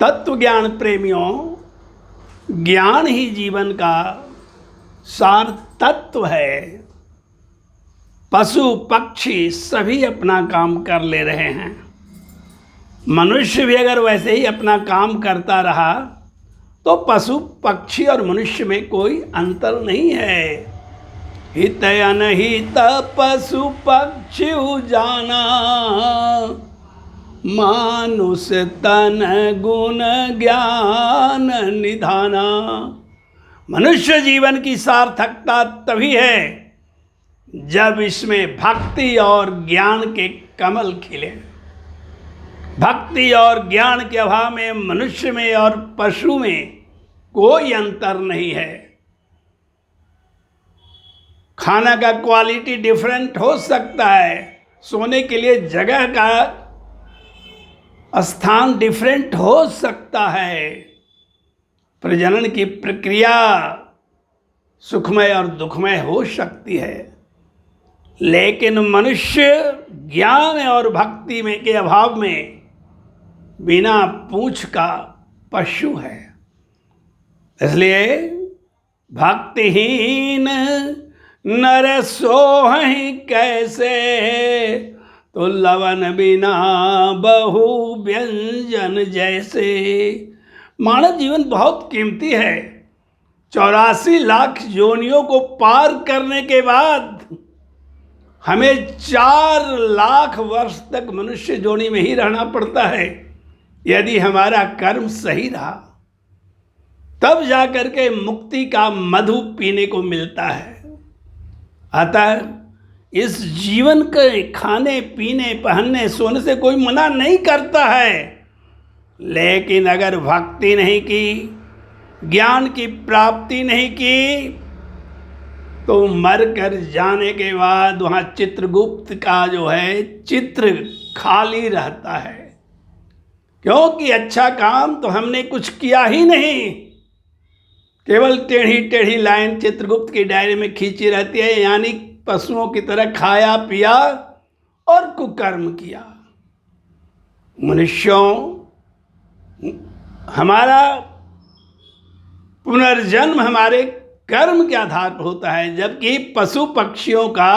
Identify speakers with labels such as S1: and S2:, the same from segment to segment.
S1: तत्व ज्ञान प्रेमियों, ज्ञान ही जीवन का सार तत्व है। पशु पक्षी सभी अपना काम कर ले रहे हैं। मनुष्य भी अगर वैसे ही अपना काम करता रहा तो पशु पक्षी और मनुष्य में कोई अंतर नहीं है। हित अनहित पशु पक्षी जाना, मानुष तन गुण ज्ञान निधाना। मनुष्य जीवन की सार्थकता तभी है जब इसमें भक्ति और ज्ञान के कमल खिले। भक्ति और ज्ञान के अभाव में मनुष्य में और पशु में कोई अंतर नहीं है। खाना का क्वालिटी डिफरेंट हो सकता है, सोने के लिए जगह का स्थान डिफरेंट हो सकता है, प्रजनन की प्रक्रिया सुखमय और दुखमय हो सकती है, लेकिन मनुष्य ज्ञान और भक्ति में के अभाव में बिना पूंछ का पशु है। इसलिए भक्तिहीन नर सोहि कैसे, तो लवन बिना बहु व्यंजन जैसे। मानव जीवन बहुत कीमती है। 84 लाख योनियों को पार करने के बाद हमें 4 लाख वर्ष तक मनुष्य योनि में ही रहना पड़ता है। यदि हमारा कर्म सही रहा तब जाकर के मुक्ति का मधु पीने को मिलता है। अतः इस जीवन के खाने पीने पहनने सोने से कोई मना नहीं करता है, लेकिन अगर भक्ति नहीं की, ज्ञान की प्राप्ति नहीं की, तो मर कर जाने के बाद वहाँ चित्रगुप्त का जो है चित्र खाली रहता है। क्योंकि अच्छा काम तो हमने कुछ किया ही नहीं, केवल टेढ़ी टेढ़ी लाइन चित्रगुप्त की डायरी में खींची रहती है, यानी पशुओं की तरह खाया पिया और कुकर्म किया। मनुष्यों, हमारा पुनर्जन्म हमारे कर्म के आधार पर होता है, जबकि पशु पक्षियों का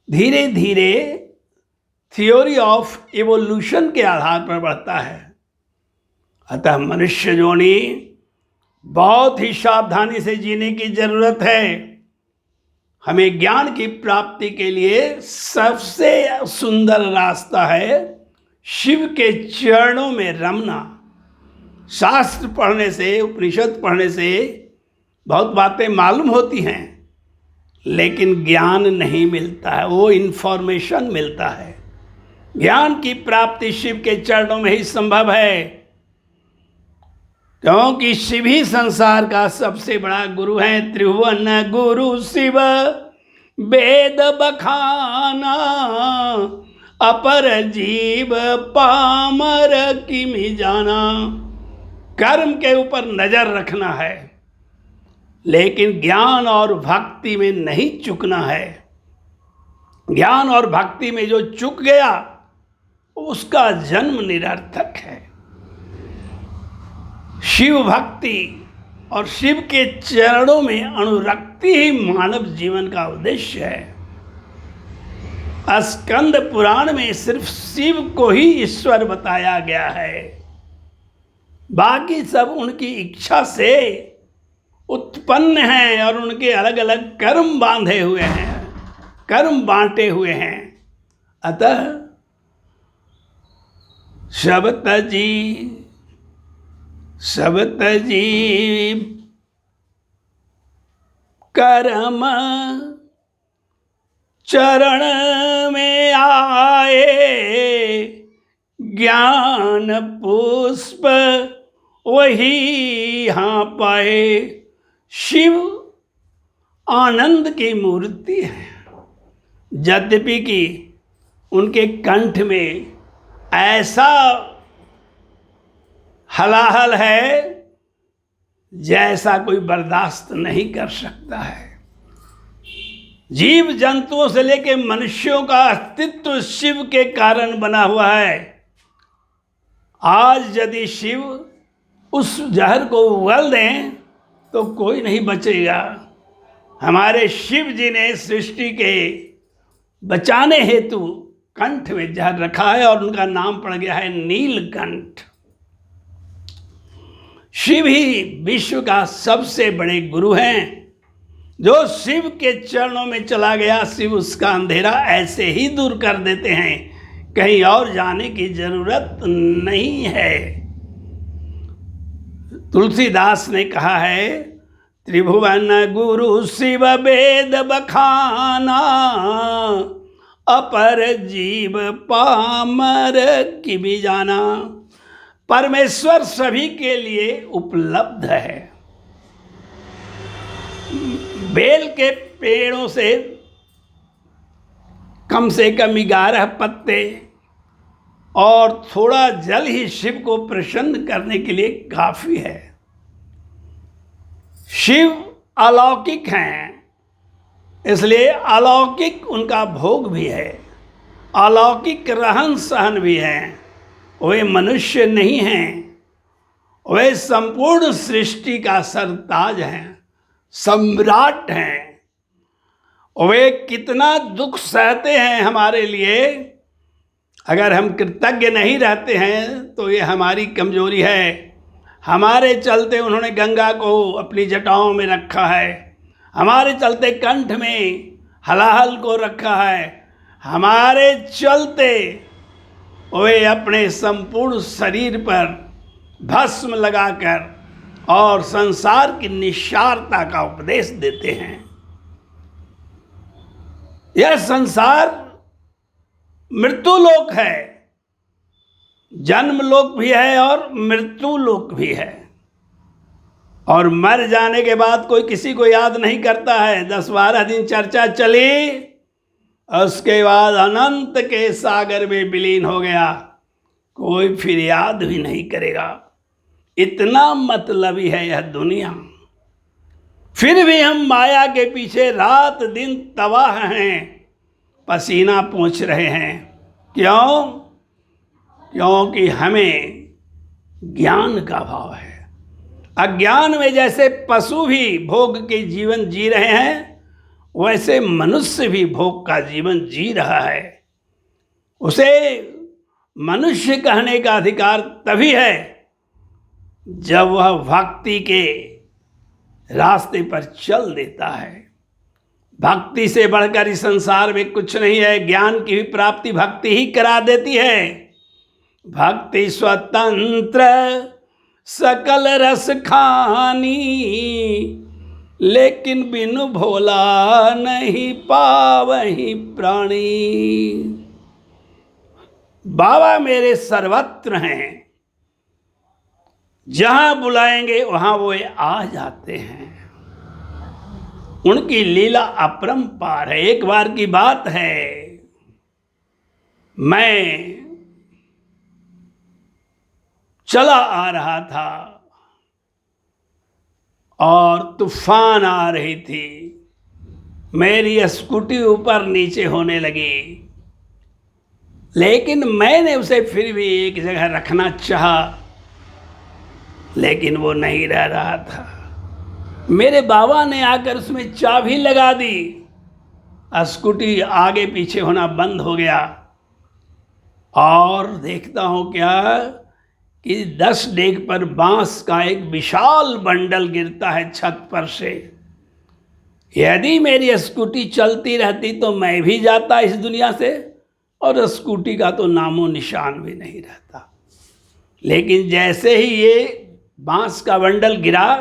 S1: धीरे धीरे थ्योरी ऑफ इवोल्यूशन के आधार पर बढ़ता है। अतः मनुष्य योनि बहुत ही सावधानी से जीने की जरूरत है। हमें ज्ञान की प्राप्ति के लिए सबसे सुंदर रास्ता है शिव के चरणों में रमना। शास्त्र पढ़ने से, उपनिषद पढ़ने से बहुत बातें मालूम होती हैं, लेकिन ज्ञान नहीं मिलता है, वो इन्फॉर्मेशन मिलता है। ज्ञान की प्राप्ति शिव के चरणों में ही संभव है, क्योंकि शिव ही संसार का सबसे बड़ा गुरु है। त्रिभुवन गुरु शिव वेद बखाना, अपर जीव पामर किमि जाना। कर्म के ऊपर नजर रखना है, लेकिन ज्ञान और भक्ति में नहीं चूकना है। ज्ञान और भक्ति में जो चूक गया उसका जन्म निरर्थक है। शिव भक्ति और शिव के चरणों में अनुरक्ति ही मानव जीवन का उद्देश्य है। स्कंद पुराण में सिर्फ शिव को ही ईश्वर बताया गया है, बाकी सब उनकी इच्छा से उत्पन्न हैं और उनके अलग अलग कर्म बांधे हुए हैं, कर्म बांटे हुए हैं। अतः सबत जी कर्म चरण में आए, ज्ञान पुष्प वही यहाँ पाए। शिव आनंद की मूर्ति है, यद्यपि कि उनके कंठ में ऐसा हलाहल है जैसा कोई बर्दाश्त नहीं कर सकता है। जीव जंतुओं से लेकर मनुष्यों का अस्तित्व शिव के कारण बना हुआ है। आज यदि शिव उस जहर को उगल दें तो कोई नहीं बचेगा। हमारे शिव जी ने सृष्टि के बचाने हेतु कंठ में जहर रखा है और उनका नाम पड़ गया है नीलकंठ। शिव ही विश्व का सबसे बड़े गुरु हैं। जो शिव के चरणों में चला गया, शिव उसका अंधेरा ऐसे ही दूर कर देते हैं, कहीं और जाने की जरूरत नहीं है। तुलसीदास ने कहा है, त्रिभुवन गुरु शिव वेद बखाना, अपर जीव पामर की भी जाना। परमेश्वर सभी के लिए उपलब्ध है। बेल के पेड़ों से कम 11 पत्ते और थोड़ा जल ही शिव को प्रसन्न करने के लिए काफी है। शिव अलौकिक हैं, इसलिए अलौकिक उनका भोग भी है, अलौकिक रहन सहन भी है। वे मनुष्य नहीं हैं, वे संपूर्ण सृष्टि का सरताज हैं, सम्राट हैं। वे कितना दुख सहते हैं हमारे लिए। अगर हम कृतज्ञ नहीं रहते हैं तो ये हमारी कमजोरी है। हमारे चलते उन्होंने गंगा को अपनी जटाओं में रखा है, हमारे चलते कंठ में हलाहल को रखा है, हमारे चलते वे अपने संपूर्ण शरीर पर भस्म लगाकर और संसार की निस्सारता का उपदेश देते हैं। यह संसार मृत्यु लोक है, जन्म लोक भी है और मृत्यु लोक भी है। और मर जाने के बाद कोई किसी को याद नहीं करता है। 10-12 दिन चर्चा चली, उसके बाद अनंत के सागर में विलीन हो गया, कोई फिर याद भी नहीं करेगा। इतना मतलबी है यह दुनिया। फिर भी हम माया के पीछे रात दिन तबाह हैं, पसीना पोंछ रहे हैं। क्यों? क्योंकि हमें ज्ञान का अभाव है। अज्ञान में जैसे पशु भी भोग के जीवन जी रहे हैं, वैसे मनुष्य भी भोग का जीवन जी रहा है। उसे मनुष्य कहने का अधिकार तभी है जब वह भक्ति के रास्ते पर चल देता है। भक्ति से बढ़कर इस संसार में कुछ नहीं है। ज्ञान की भी प्राप्ति भक्ति ही करा देती है। भक्ति स्वतंत्र सकल रस खानी, लेकिन बिनु भोला नहीं पावहि प्राणी। बाबा मेरे सर्वत्र हैं, जहां बुलाएंगे वहां वो आ जाते हैं। उनकी लीला अपरंपार है। एक बार की बात है, मैं चला आ रहा था और तूफान आ रही थी। मेरी स्कूटी ऊपर नीचे होने लगी, लेकिन मैंने उसे फिर भी एक जगह रखना चाहा, लेकिन वो नहीं रह रहा था। मेरे बाबा ने आकर उसमें चाबी लगा दी, स्कूटी आगे पीछे होना बंद हो गया। और देखता हूँ क्या कि 10 डेग पर बांस का एक विशाल बंडल गिरता है छत पर से। यदि मेरी स्कूटी चलती रहती तो मैं भी जाता इस दुनिया से, और स्कूटी का तो नामो निशान भी नहीं रहता। लेकिन जैसे ही ये बांस का बंडल गिरा,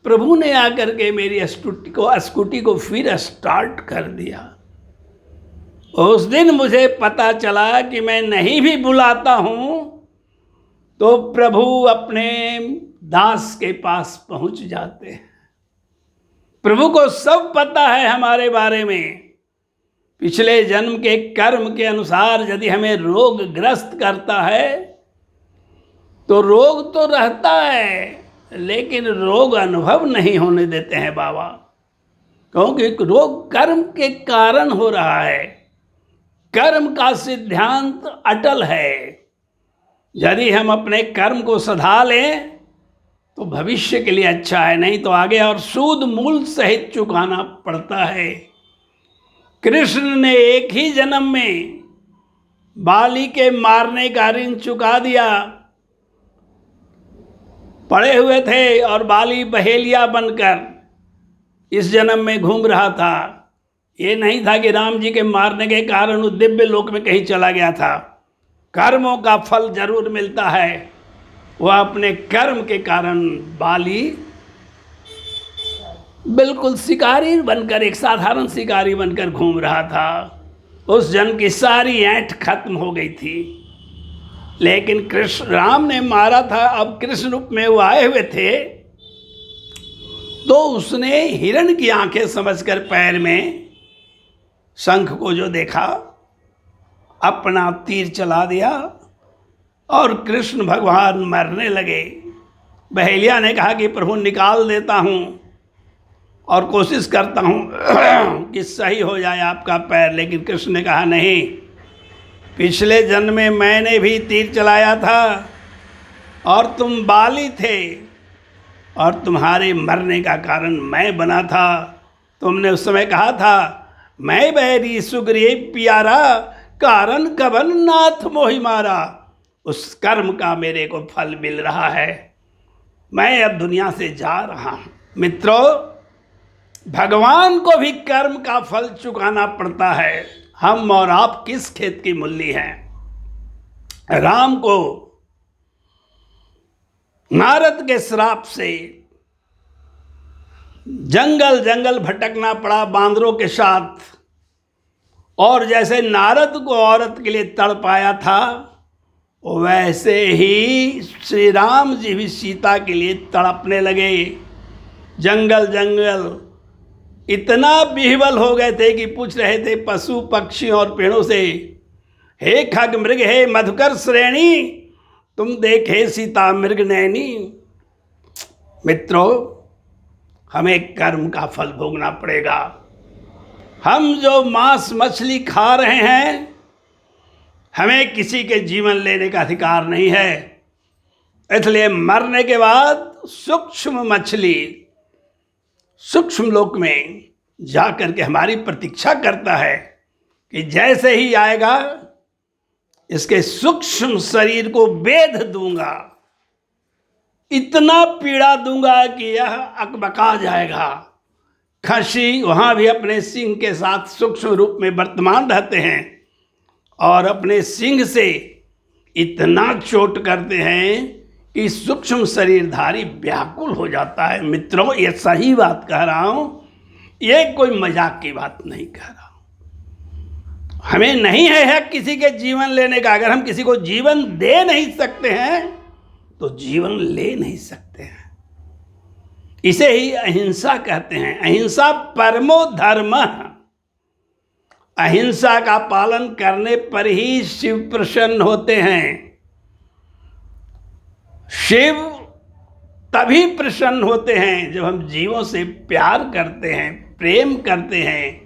S1: प्रभु ने आकर के मेरी स्कूटी को फिर स्टार्ट कर दिया। उस दिन मुझे पता चला कि मैं नहीं भी बुलाता हूँ तो प्रभु अपने दास के पास पहुंच जाते हैं। प्रभु को सब पता है हमारे बारे में। पिछले जन्म के कर्म के अनुसार यदि हमें रोग ग्रस्त करता है तो रोग तो रहता है, लेकिन रोग अनुभव नहीं होने देते हैं बाबा, क्योंकि रोग कर्म के कारण हो रहा है। कर्म का सिद्धांत अटल है। यदि हम अपने कर्म को सधा लें तो भविष्य के लिए अच्छा है, नहीं तो आगे और सूद मूल सहित चुकाना पड़ता है। कृष्ण ने एक ही जन्म में बाली के मारने का ऋण चुका दिया। पड़े हुए थे और बाली बहेलिया बनकर इस जन्म में घूम रहा था। ये नहीं था कि राम जी के मारने के कारण वो दिव्य लोक में कहीं चला गया था। कर्मों का फल जरूर मिलता है। वह अपने कर्म के कारण बाली बिल्कुल शिकारी बनकर, एक साधारण शिकारी बनकर घूम रहा था। उस जन्म की सारी ऐंठ खत्म हो गई थी। लेकिन कृष्ण राम ने मारा था, अब कृष्ण रूप में वो आए हुए थे, तो उसने हिरण की आंखें समझकर पैर में शंख को जो देखा, अपना तीर चला दिया और कृष्ण भगवान मरने लगे। बहेलिया ने कहा कि प्रभु निकाल देता हूँ और कोशिश करता हूँ कि सही हो जाए आपका पैर, लेकिन कृष्ण ने कहा नहीं, पिछले जन्म में मैंने भी तीर चलाया था और तुम बाली थे और तुम्हारे मरने का कारण मैं बना था। तुमने उस समय कहा था मैं बैरी सुग्रीव प्यारा, कारण कवन नाथ मोहि मारा। उस कर्म का मेरे को फल मिल रहा है, मैं अब दुनिया से जा रहा हूँ। मित्रों, भगवान को भी कर्म का फल चुकाना पड़ता है। हम और आप किस खेत की मूली हैं? राम को नारद के श्राप से जंगल जंगल भटकना पड़ा बांदरों के साथ, और जैसे नारद को औरत के लिए तड़पाया था, वैसे ही श्री राम जी भी सीता के लिए तड़पने लगे। जंगल जंगल इतना बिहवल हो गए थे कि पूछ रहे थे पशु पक्षियों और पेड़ों से, हे खग मृग, हे मधुकर श्रेणी, तुम देखे सीता मृग नैनी। मित्रों, हमें कर्म का फल भोगना पड़ेगा। हम जो मांस मछली खा रहे हैं, हमें किसी के जीवन लेने का अधिकार नहीं है। इसलिए मरने के बाद सूक्ष्म मछली सूक्ष्म लोक में जाकर के हमारी प्रतीक्षा करता है कि जैसे ही आएगा इसके सूक्ष्म शरीर को बेध दूंगा, इतना पीड़ा दूंगा कि यह अकबका जाएगा। खसी वहाँ भी अपने सिंह के साथ सूक्ष्म रूप में वर्तमान रहते हैं और अपने सिंह से इतना चोट करते हैं कि सूक्ष्म शरीरधारी व्याकुल हो जाता है। मित्रों, ये सही बात कह रहा हूँ, ये कोई मजाक की बात नहीं कह रहा हूँ। हमें नहीं है किसी के जीवन लेने का। अगर हम किसी को जीवन दे नहीं सकते हैं तो जीवन ले नहीं सकते हैं। इसे ही अहिंसा कहते हैं। अहिंसा परमो धर्म। अहिंसा का पालन करने पर ही शिव प्रसन्न होते हैं। शिव तभी प्रसन्न होते हैं जब हम जीवों से प्यार करते हैं, प्रेम करते हैं।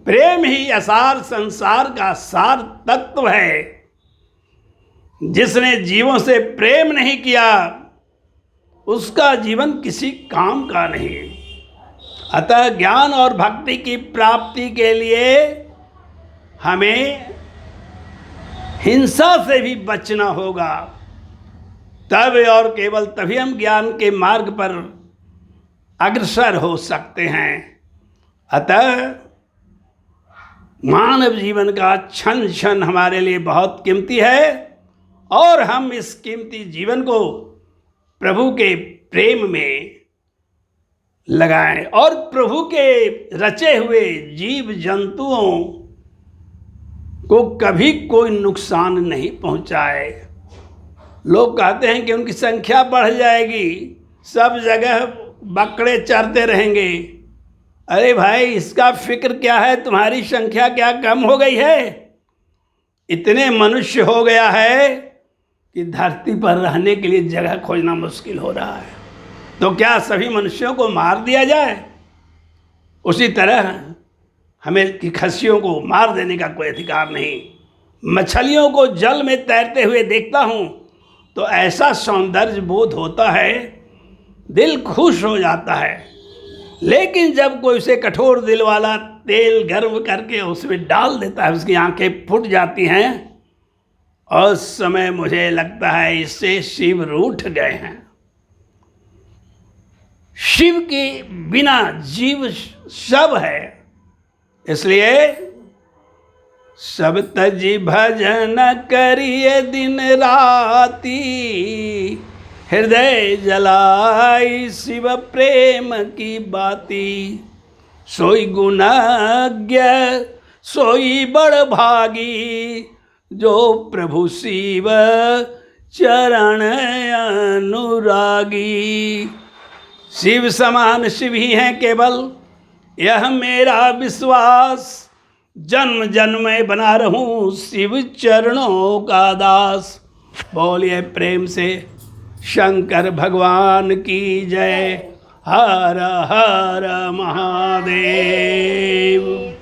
S1: प्रेम ही असार संसार का सार तत्व है। जिसने जीवों से प्रेम नहीं किया उसका जीवन किसी काम का नहीं। अतः ज्ञान और भक्ति की प्राप्ति के लिए हमें हिंसा से भी बचना होगा। तब और केवल तभी हम ज्ञान के मार्ग पर अग्रसर हो सकते हैं। अतः मानव जीवन का क्षण क्षण हमारे लिए बहुत कीमती है और हम इस कीमती जीवन को प्रभु के प्रेम में लगाएं और प्रभु के रचे हुए जीव जंतुओं को कभी कोई नुकसान नहीं पहुंचाए। लोग कहते हैं कि उनकी संख्या बढ़ जाएगी, सब जगह बकरे चरते रहेंगे। अरे भाई, इसका फिक्र क्या है? तुम्हारी संख्या क्या कम हो गई है? इतने मनुष्य हो गया है कि धरती पर रहने के लिए जगह खोजना मुश्किल हो रहा है। तो क्या सभी मनुष्यों को मार दिया जाए? उसी तरह हमें कि खस्सियों को मार देने का कोई अधिकार नहीं। मछलियों को जल में तैरते हुए देखता हूँ तो ऐसा सौंदर्य बोध होता है, दिल खुश हो जाता है। लेकिन जब कोई उसे कठोर दिल वाला तेल गर्म करके उसमें डाल देता है, उसकी आंखें फूट जाती हैं और उस समय मुझे लगता है इससे शिव रूठ गए हैं। शिव के बिना जीव सब है। इसलिए सब तजी भजन करिए दिन राती, हृदय जलाई शिव प्रेम की बाती। सोई गुणज्ञ सोई बड़ भागी, जो प्रभु शिव चरण अनुरागी। शिव समान शिव ही हैं केवल, यह मेरा विश्वास। जन्म जन्म में बना रहूं शिव चरणों का दास। बोलिए प्रेम से शंकर भगवान की जय। हर हर महादेव।